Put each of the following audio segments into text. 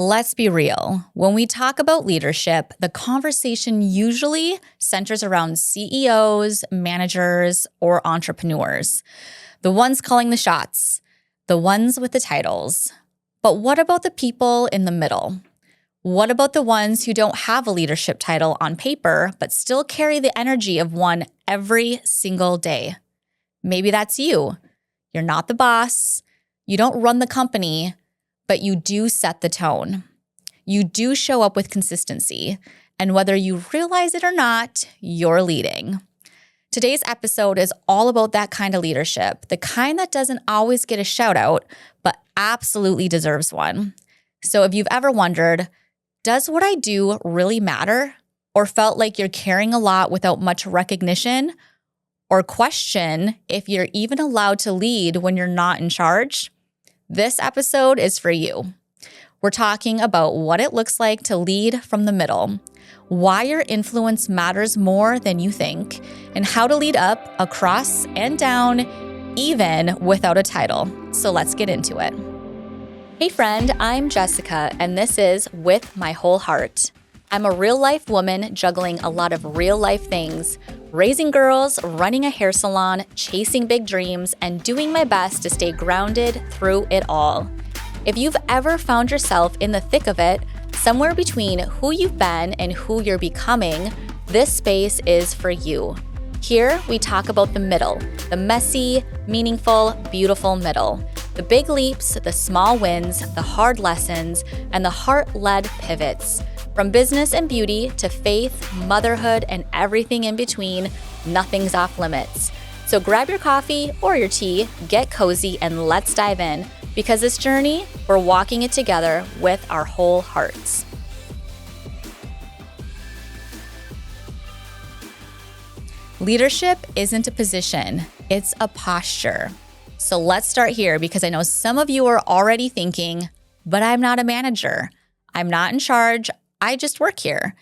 Let's be real. When we talk about leadership, the conversation usually centers around CEOs, managers, or entrepreneurs. The ones calling the shots, the ones with the titles. But what about the people in the middle? What about the ones who don't have a leadership title on paper, but still carry the energy of one every single day? Maybe that's you. You're not the boss. You don't run the company, but you do set the tone. You do show up with consistency. And whether you realize it or not, you're leading. Today's episode is all about that kind of leadership, the kind that doesn't always get a shout out, but absolutely deserves one. So if you've ever wondered, does what I do really matter? Or felt like you're caring a lot without much recognition? Or question if you're even allowed to lead when you're not in charge? This episode is for you. We're talking about what it looks like to lead from the middle, why your influence matters more than you think, and how to lead up, across, and down, even without a title. So let's get into it. Hey friend, I'm Jessica, and this is With My Whole Heart. I'm a real-life woman juggling a lot of real-life things, raising girls, running a hair salon, chasing big dreams, and doing my best to stay grounded through it all. If you've ever found yourself in the thick of it, somewhere between who you've been and who you're becoming, this space is for you. Here, we talk about the middle, the messy, meaningful, beautiful middle. The big leaps, the small wins, the hard lessons, and the heart-led pivots. From business and beauty to faith, motherhood, and everything in between, nothing's off limits. So grab your coffee or your tea, get cozy, and let's dive in. Because this journey, we're walking it together with our whole hearts. Leadership isn't a position, it's a posture. So let's start here because I know some of you are already thinking, but I'm not a manager. I'm not in charge. I just work here.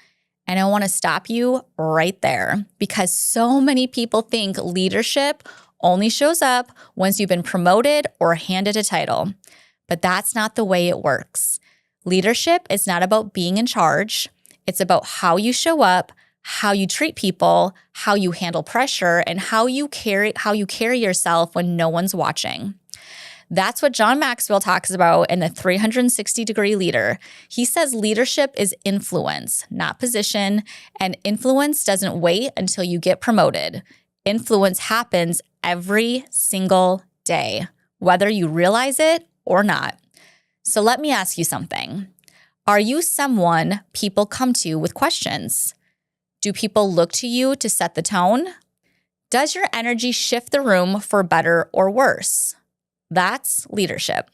And I want to stop you right there because so many people think leadership only shows up once you've been promoted or handed a title. But that's not the way it works. Leadership is not about being in charge. It's about how you show up, how you treat people, how you handle pressure, and how you carry yourself when no one's watching. That's what John Maxwell talks about in the 360-degree leader. He says leadership is influence, not position, and influence doesn't wait until you get promoted. Influence happens every single day, whether you realize it or not. So let me ask you something. Are you someone people come to with questions? Do people look to you to set the tone? Does your energy shift the room for better or worse? That's leadership.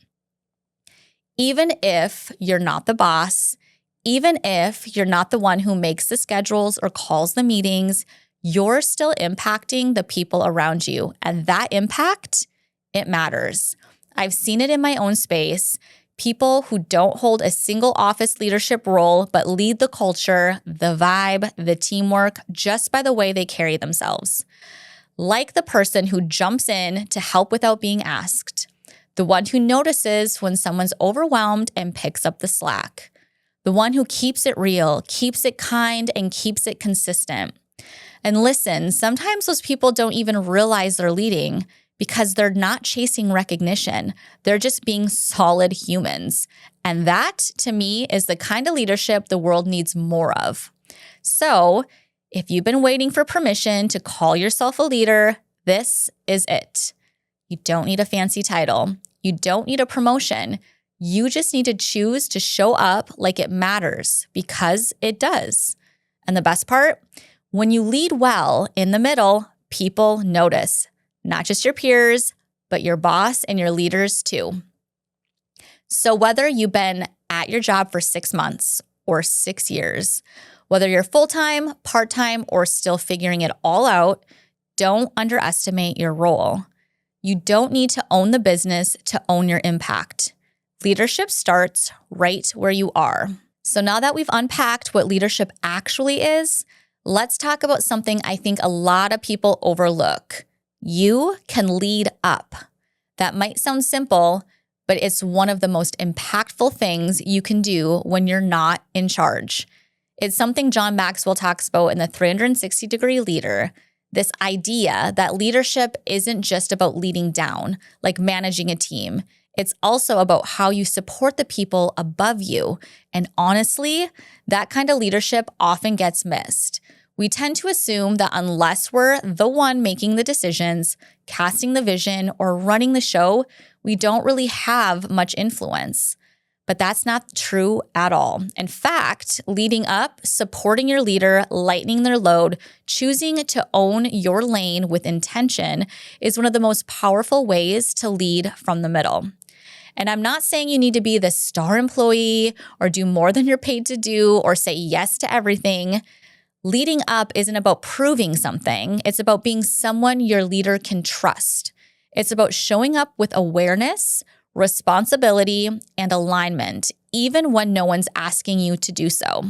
Even if you're not the boss, even if you're not the one who makes the schedules or calls the meetings, you're still impacting the people around you. And that impact, it matters. I've seen it in my own space. People who don't hold a single office leadership role, but lead the culture, the vibe, the teamwork, just by the way they carry themselves. Like the person who jumps in to help without being asked. The one who notices when someone's overwhelmed and picks up the slack. The one who keeps it real, keeps it kind, and keeps it consistent. And listen, sometimes those people don't even realize they're leading because they're not chasing recognition. They're just being solid humans. And that, to me, is the kind of leadership the world needs more of. So, if you've been waiting for permission to call yourself a leader, this is it. You don't need a fancy title. You don't need a promotion. You just need to choose to show up like it matters because it does. And the best part, when you lead well in the middle, people notice. Not just your peers, but your boss and your leaders too. So whether you've been at your job for 6 months or 6 years, whether you're full-time, part-time, or still figuring it all out, don't underestimate your role. You don't need to own the business to own your impact. Leadership starts right where you are. So now that we've unpacked what leadership actually is, let's talk about something I think a lot of people overlook. You can lead up. That might sound simple, but it's one of the most impactful things you can do when you're not in charge. It's something John Maxwell talks about in the 360-degree leader, this idea that leadership isn't just about leading down, like managing a team. It's also about how you support the people above you. And honestly, that kind of leadership often gets missed. We tend to assume that unless we're the one making the decisions, casting the vision, or running the show, we don't really have much influence. But that's not true at all. In fact, leading up, supporting your leader, lightening their load, choosing to own your lane with intention is one of the most powerful ways to lead from the middle. And I'm not saying you need to be the star employee or do more than you're paid to do or say yes to everything. Leading up isn't about proving something. It's about being someone your leader can trust. It's about showing up with awareness, responsibility, and alignment, even when no one's asking you to do so.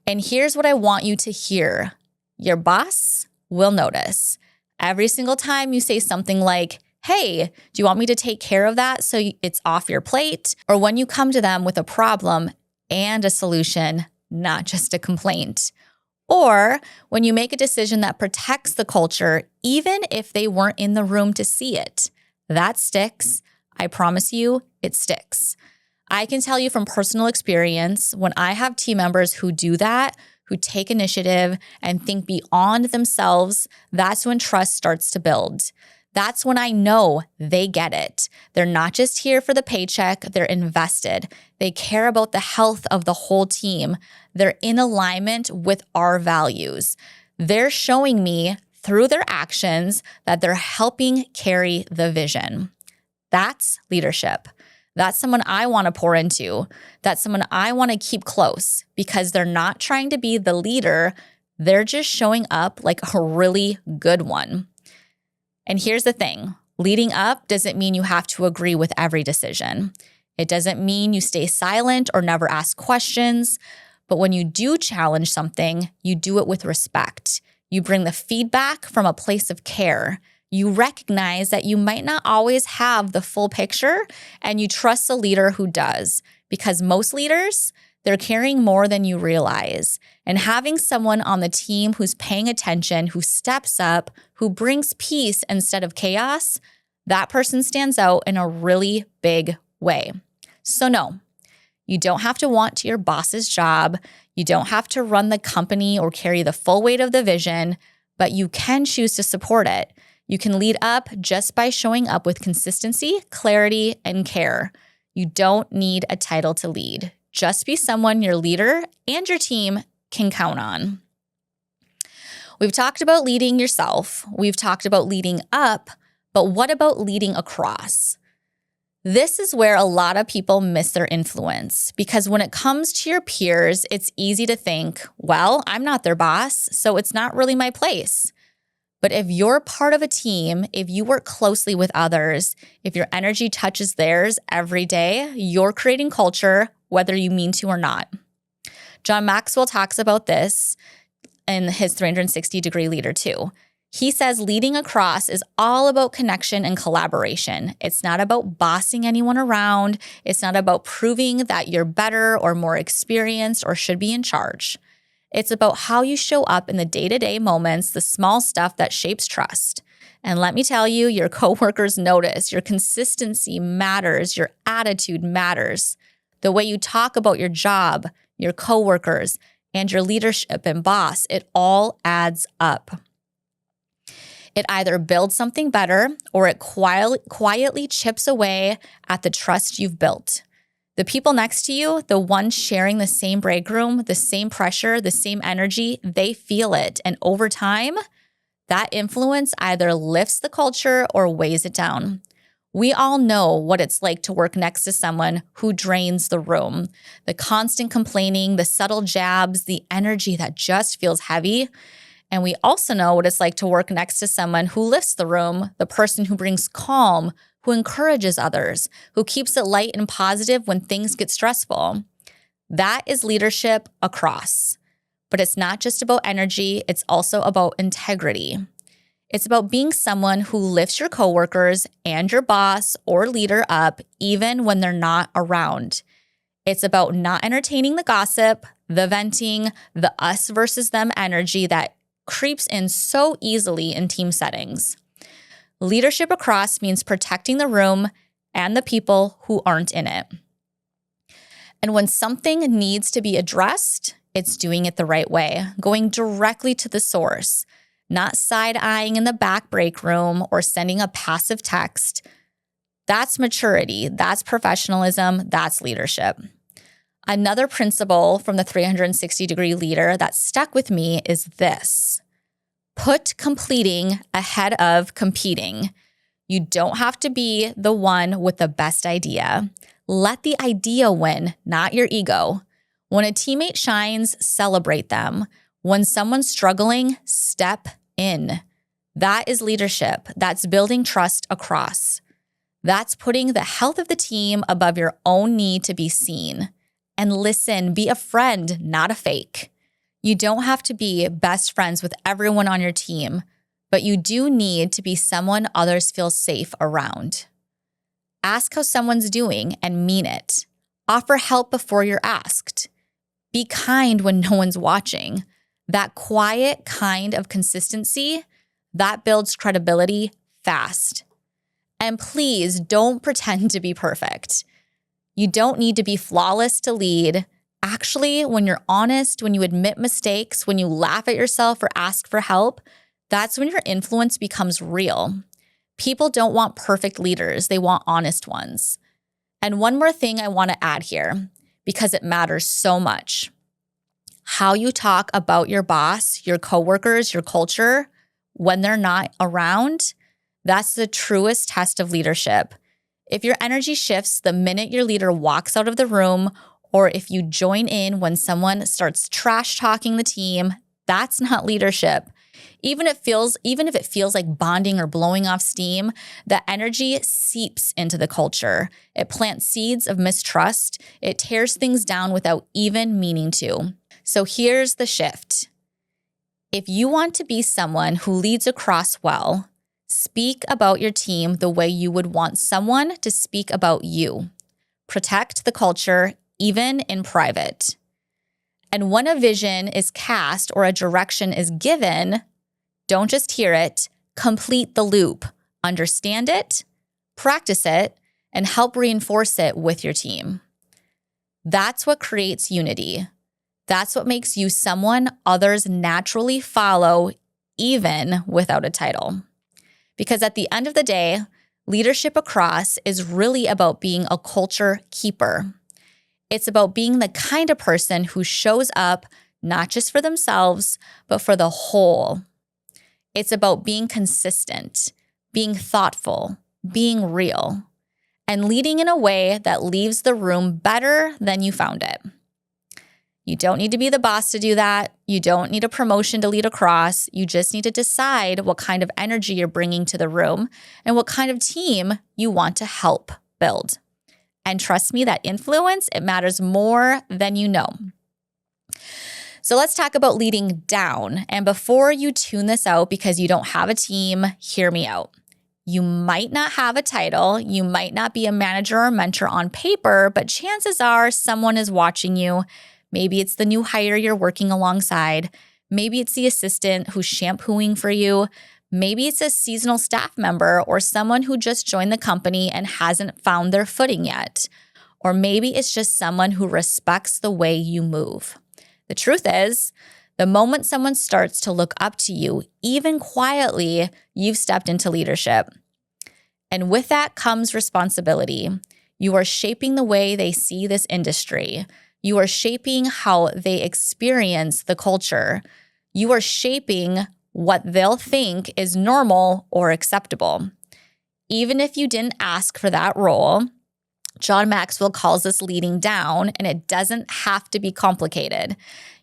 And here's what I want you to hear. Your boss will notice. Every single time you say something like, "Hey, do you want me to take care of that so it's off your plate?" Or when you come to them with a problem and a solution, not just a complaint. Or when you make a decision that protects the culture, even if they weren't in the room to see it. That sticks. I promise you, it sticks. I can tell you from personal experience, when I have team members who do that, who take initiative and think beyond themselves, that's when trust starts to build. That's when I know they get it. They're not just here for the paycheck, they're invested. They care about the health of the whole team. They're in alignment with our values. They're showing me through their actions that they're helping carry the vision. That's leadership. That's someone I want to pour into. That's someone I want to keep close because they're not trying to be the leader. They're just showing up like a really good one. And here's the thing. Leading up doesn't mean you have to agree with every decision. It doesn't mean you stay silent or never ask questions. But when you do challenge something, you do it with respect. You bring the feedback from a place of care. You recognize that you might not always have the full picture, and you trust a leader who does. Because most leaders, they're carrying more than you realize. And having someone on the team who's paying attention, who steps up, who brings peace instead of chaos, that person stands out in a really big way. So no, you don't have to want your boss's job. You don't have to run the company or carry the full weight of the vision, but you can choose to support it. You can lead up just by showing up with consistency, clarity, and care. You don't need a title to lead. Just be someone your leader and your team can count on. We've talked about leading yourself. We've talked about leading up, but what about leading across? This is where a lot of people miss their influence because when it comes to your peers, it's easy to think, well, I'm not their boss, so it's not really my place. But if you're part of a team, if you work closely with others, if your energy touches theirs every day, you're creating culture, whether you mean to or not. John Maxwell talks about this in his 360-degree leader too. He says leading across is all about connection and collaboration. It's not about bossing anyone around. It's not about proving that you're better or more experienced or should be in charge. It's about how you show up in the day-to-day moments, the small stuff that shapes trust. And let me tell you, your coworkers notice. Your consistency matters. Your attitude matters. The way you talk about your job, your coworkers, and your leadership and boss, it all adds up. It either builds something better or it quietly chips away at the trust you've built. The people next to you, the ones sharing the same break room, the same pressure, the same energy, they feel it. And over time, that influence either lifts the culture or weighs it down. We all know what it's like to work next to someone who drains the room. The constant complaining, the subtle jabs, the energy that just feels heavy. And we also know what it's like to work next to someone who lifts the room, the person who brings calm, who encourages others, who keeps it light and positive when things get stressful. That is leadership across. But it's not just about energy, it's also about integrity. It's about being someone who lifts your coworkers and your boss or leader up even when they're not around. It's about not entertaining the gossip, the venting, the us versus them energy that creeps in so easily in team settings. Leadership across means protecting the room and the people who aren't in it. And when something needs to be addressed, it's doing it the right way, going directly to the source, not side-eyeing in the back break room or sending a passive text. That's maturity, that's professionalism, that's leadership. Another principle from the 360-degree leader that stuck with me is this: put completing ahead of competing. You don't have to be the one with the best idea. Let the idea win, not your ego. When a teammate shines, celebrate them. When someone's struggling, step in. That is leadership. That's building trust across. That's putting the health of the team above your own need to be seen. And listen, be a friend, not a fake. You don't have to be best friends with everyone on your team, but you do need to be someone others feel safe around. Ask how someone's doing and mean it. Offer help before you're asked. Be kind when no one's watching. That quiet kind of consistency, that builds credibility fast. And please don't pretend to be perfect. You don't need to be flawless to lead. Actually, when you're honest, when you admit mistakes, when you laugh at yourself or ask for help, that's when your influence becomes real. People don't want perfect leaders. They want honest ones. And one more thing I want to add here, because it matters so much. How you talk about your boss, your coworkers, your culture, when they're not around, that's the truest test of leadership. If your energy shifts the minute your leader walks out of the room, or if you join in when someone starts trash talking the team, that's not leadership. Even if it feels like bonding or blowing off steam, the energy seeps into the culture. It plants seeds of mistrust. It tears things down without even meaning to. So here's the shift. If you want to be someone who leads across well, speak about your team the way you would want someone to speak about you. Protect the culture, even in private. And when a vision is cast or a direction is given, don't just hear it, complete the loop. Understand it, practice it, and help reinforce it with your team. That's what creates unity. That's what makes you someone others naturally follow, even without a title. Because at the end of the day, leadership across is really about being a culture keeper. It's about being the kind of person who shows up not just for themselves, but for the whole. It's about being consistent, being thoughtful, being real, and leading in a way that leaves the room better than you found it. You don't need to be the boss to do that. You don't need a promotion to lead across. You just need to decide what kind of energy you're bringing to the room and what kind of team you want to help build. And trust me, that influence, it matters more than you know. So let's talk about leading down. And before you tune this out because you don't have a team, hear me out. You might not have a title. You might not be a manager or mentor on paper, but chances are someone is watching you. Maybe it's the new hire you're working alongside. Maybe it's the assistant who's shampooing for you. Maybe it's a seasonal staff member or someone who just joined the company and hasn't found their footing yet. Or maybe it's just someone who respects the way you move. The truth is, the moment someone starts to look up to you, even quietly, you've stepped into leadership. And with that comes responsibility. You are shaping the way they see this industry. You are shaping how they experience the culture. You are shaping what they'll think is normal or acceptable. Even if you didn't ask for that role, John Maxwell calls this leading down, and it doesn't have to be complicated.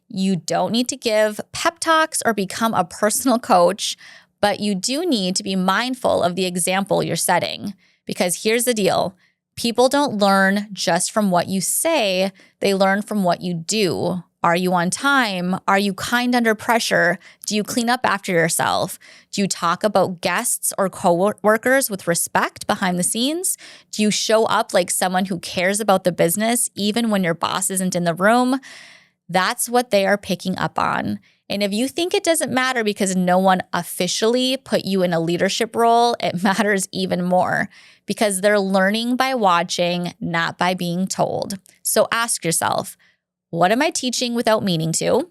You don't need to give pep talks or become a personal coach, but you do need to be mindful of the example you're setting. Because here's the deal. People don't learn just from what you say, they learn from what you do, Are you on time? Are you kind under pressure? Do you clean up after yourself? Do you talk about guests or coworkers with respect behind the scenes? Do you show up like someone who cares about the business even when your boss isn't in the room? That's what they are picking up on. And if you think it doesn't matter because no one officially put you in a leadership role, it matters even more because they're learning by watching, not by being told. So ask yourself, what am I teaching without meaning to?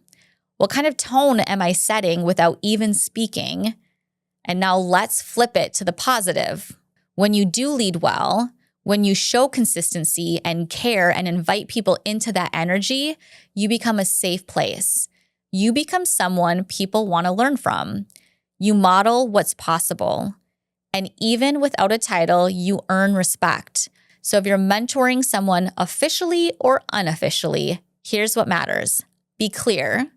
What kind of tone am I setting without even speaking? And now let's flip it to the positive. When you do lead well, when you show consistency and care and invite people into that energy, you become a safe place. You become someone people want to learn from. You model what's possible. And even without a title, you earn respect. So if you're mentoring someone officially or unofficially, here's what matters. Be clear.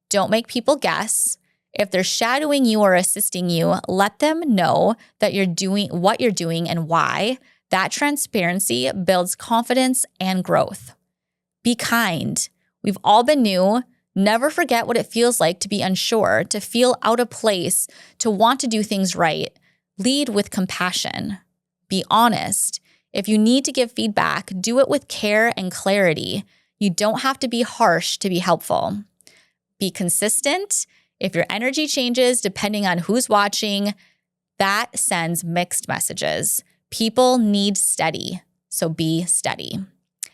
Don't make people guess. If they're shadowing you or assisting you, let them know that you're doing what you're doing and why. That transparency builds confidence and growth. Be kind. We've all been new. Never forget what it feels like to be unsure, to feel out of place, to want to do things right. Lead with compassion. Be honest. If you need to give feedback, do it with care and clarity. You don't have to be harsh to be helpful. Be consistent. If your energy changes depending on who's watching, that sends mixed messages. People need steady, so be steady.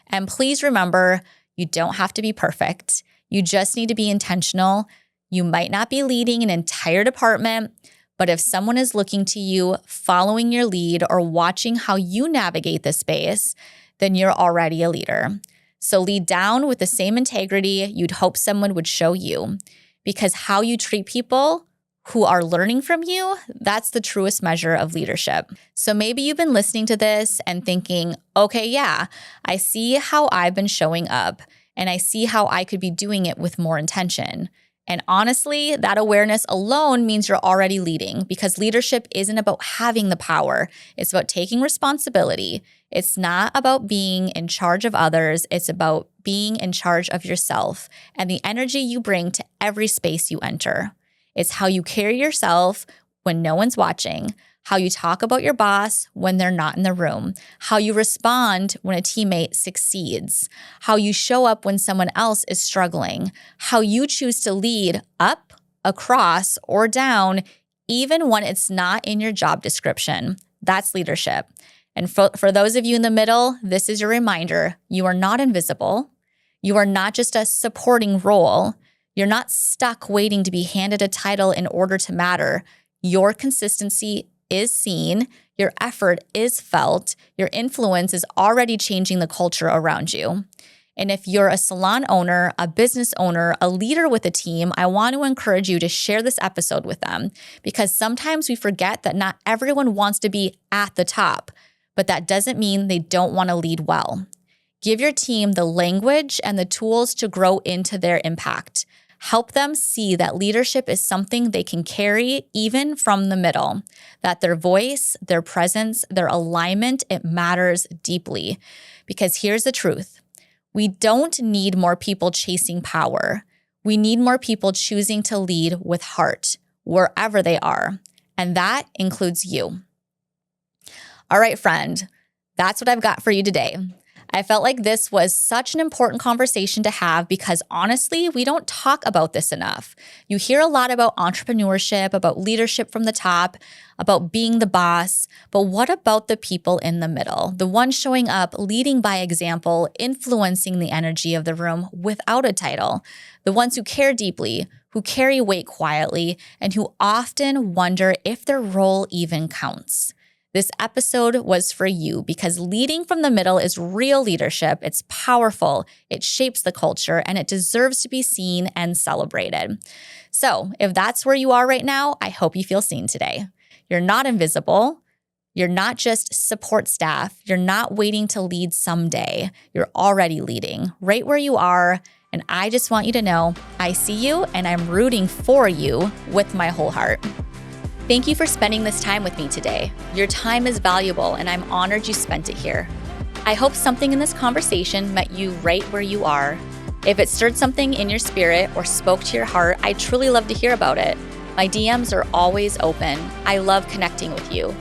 And please remember, you don't have to be perfect. You just need to be intentional. You might not be leading an entire department, but if someone is looking to you, following your lead, or watching how you navigate the space, then you're already a leader. So lead down with the same integrity you'd hope someone would show you, because how you treat people who are learning from you, that's the truest measure of leadership. So maybe you've been listening to this and thinking, okay, yeah, I see how I've been showing up, and I see how I could be doing it with more intention. And honestly, that awareness alone means you're already leading, because leadership isn't about having the power. It's about taking responsibility. It's not about being in charge of others. It's about being in charge of yourself and the energy you bring to every space you enter. It's how you carry yourself when no one's watching, how you talk about your boss when they're not in the room, how you respond when a teammate succeeds, how you show up when someone else is struggling, how you choose to lead up, across, or down, even when it's not in your job description. That's leadership. And for those of you in the middle, this is your reminder. You are not invisible. You are not just a supporting role. You're not stuck waiting to be handed a title in order to matter. Your consistency is seen, your effort is felt, your influence is already changing the culture around you. And if you're a salon owner, a business owner, a leader with a team, I want to encourage you to share this episode with them, because sometimes we forget that not everyone wants to be at the top, but that doesn't mean they don't want to lead well. Give your team the language and the tools to grow into their impact. Help them see that leadership is something they can carry even from the middle, that their voice, their presence, their alignment, it matters deeply. Because here's the truth. We don't need more people chasing power. We need more people choosing to lead with heart, wherever they are. And that includes you. All right, friend, that's what I've got for you today. I felt like this was such an important conversation to have because honestly, we don't talk about this enough. You hear a lot about entrepreneurship, about leadership from the top, about being the boss, but what about the people in the middle? The ones showing up, leading by example, influencing the energy of the room without a title. The ones who care deeply, who carry weight quietly, and who often wonder if their role even counts. This episode was for you because leading from the middle is real leadership. It's powerful, it shapes the culture, and it deserves to be seen and celebrated. So if that's where you are right now, I hope you feel seen today. You're not invisible. You're not just support staff. You're not waiting to lead someday. You're already leading right where you are. And I just want you to know I see you and I'm rooting for you with my whole heart. Thank you for spending this time with me today. Your time is valuable, and I'm honored you spent it here. I hope something in this conversation met you right where you are. If it stirred something in your spirit or spoke to your heart, I'd truly love to hear about it. My DMs are always open. I love connecting with you.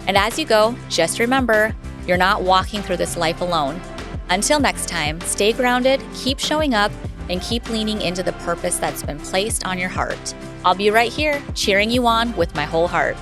And as you go, just remember, you're not walking through this life alone. Until next time, stay grounded, keep showing up, and keep leaning into the purpose that's been placed on your heart. I'll be right here, cheering you on with my whole heart.